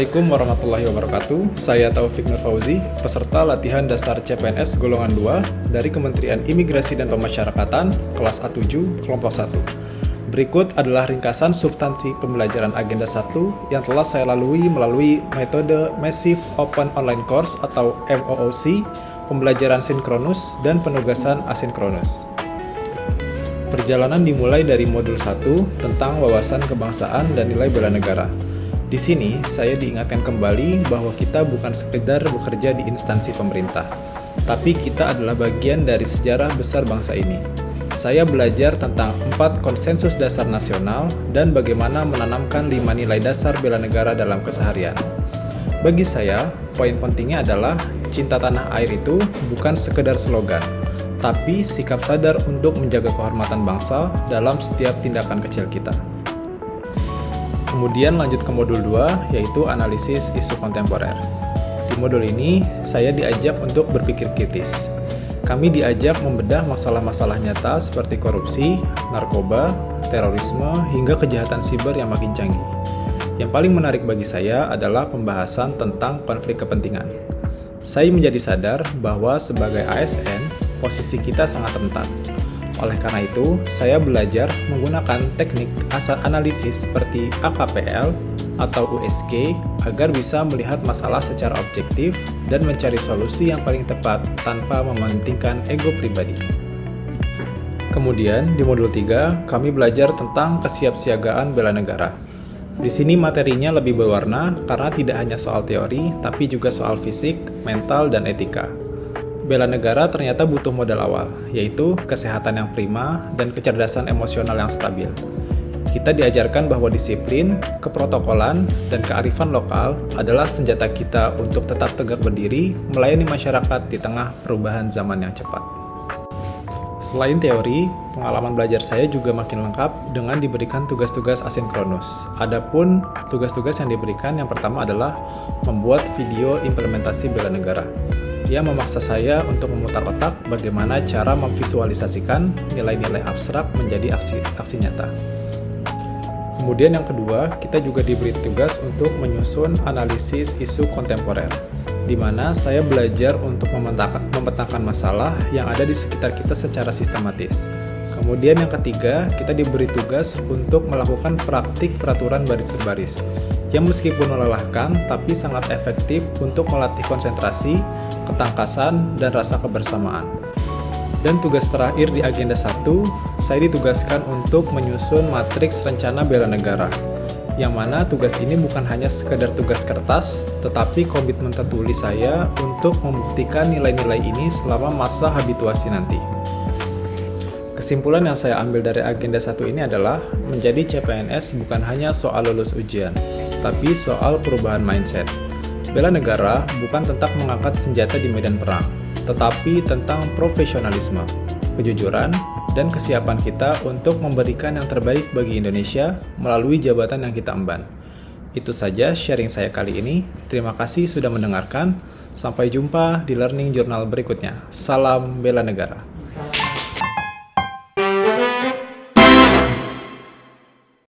Assalamualaikum warahmatullahi wabarakatuh. Saya Taufik Nur Fauzi, peserta latihan dasar CPNS golongan 2 dari Kementerian Imigrasi dan Pemasyarakatan kelas A7 kelompok 1. Berikut adalah ringkasan substansi pembelajaran agenda 1 yang telah saya lalui melalui metode Massive Open Online Course atau MOOC, pembelajaran sinkronus dan penugasan asinkronus. Perjalanan dimulai dari modul 1 tentang wawasan kebangsaan dan nilai bela negara. Di sini, saya diingatkan kembali bahwa kita bukan sekedar bekerja di instansi pemerintah, tapi kita adalah bagian dari sejarah besar bangsa ini. Saya belajar tentang 4 konsensus dasar nasional dan bagaimana menanamkan 5 nilai dasar bela negara dalam keseharian. Bagi saya, poin pentingnya adalah cinta tanah air itu bukan sekedar slogan, tapi sikap sadar untuk menjaga kehormatan bangsa dalam setiap tindakan kecil kita. Kemudian lanjut ke modul 2, yaitu analisis isu kontemporer. Di modul ini, saya diajak untuk berpikir kritis. Kami diajak membedah masalah-masalah nyata seperti korupsi, narkoba, terorisme, hingga kejahatan siber yang makin canggih. Yang paling menarik bagi saya adalah pembahasan tentang konflik kepentingan. Saya menjadi sadar bahwa sebagai ASN, posisi kita sangat rentan. Oleh karena itu, saya belajar menggunakan teknik asal analisis seperti AKPL atau USG agar bisa melihat masalah secara objektif dan mencari solusi yang paling tepat tanpa mementingkan ego pribadi. Kemudian, di modul 3, kami belajar tentang kesiapsiagaan bela negara. Di sini materinya lebih berwarna karena tidak hanya soal teori, tapi juga soal fisik, mental, dan etika. Bela negara ternyata butuh modal awal, yaitu kesehatan yang prima dan kecerdasan emosional yang stabil. Kita diajarkan bahwa disiplin, keprotokolan, dan kearifan lokal adalah senjata kita untuk tetap tegak berdiri melayani masyarakat di tengah perubahan zaman yang cepat. Selain teori, pengalaman belajar saya juga makin lengkap dengan diberikan tugas-tugas asinkronus. Adapun tugas-tugas yang diberikan yang pertama adalah membuat video implementasi bela negara. Dia memaksa saya untuk memutar otak bagaimana cara memvisualisasikan nilai-nilai abstrak menjadi aksi nyata. Kemudian yang kedua, kita juga diberi tugas untuk menyusun analisis isu kontemporer, di mana saya belajar untuk memetakan masalah yang ada di sekitar kita secara sistematis. Kemudian yang ketiga, kita diberi tugas untuk melakukan praktik peraturan baris berbaris, yang meskipun melelahkan, tapi sangat efektif untuk melatih konsentrasi, ketangkasan, dan rasa kebersamaan. Dan tugas terakhir di agenda 1, saya ditugaskan untuk menyusun matriks rencana bela negara, yang mana tugas ini bukan hanya sekedar tugas kertas, tetapi komitmen tertulis saya untuk membuktikan nilai-nilai ini selama masa habituasi nanti. Kesimpulan yang saya ambil dari agenda 1 ini adalah menjadi CPNS bukan hanya soal lulus ujian, tapi soal perubahan mindset. Bela negara bukan tentang mengangkat senjata di medan perang, tetapi tentang profesionalisme, kejujuran, dan kesiapan kita untuk memberikan yang terbaik bagi Indonesia melalui jabatan yang kita emban. Itu saja sharing saya kali ini. Terima kasih sudah mendengarkan. Sampai jumpa di Learning Journal berikutnya. Salam bela negara.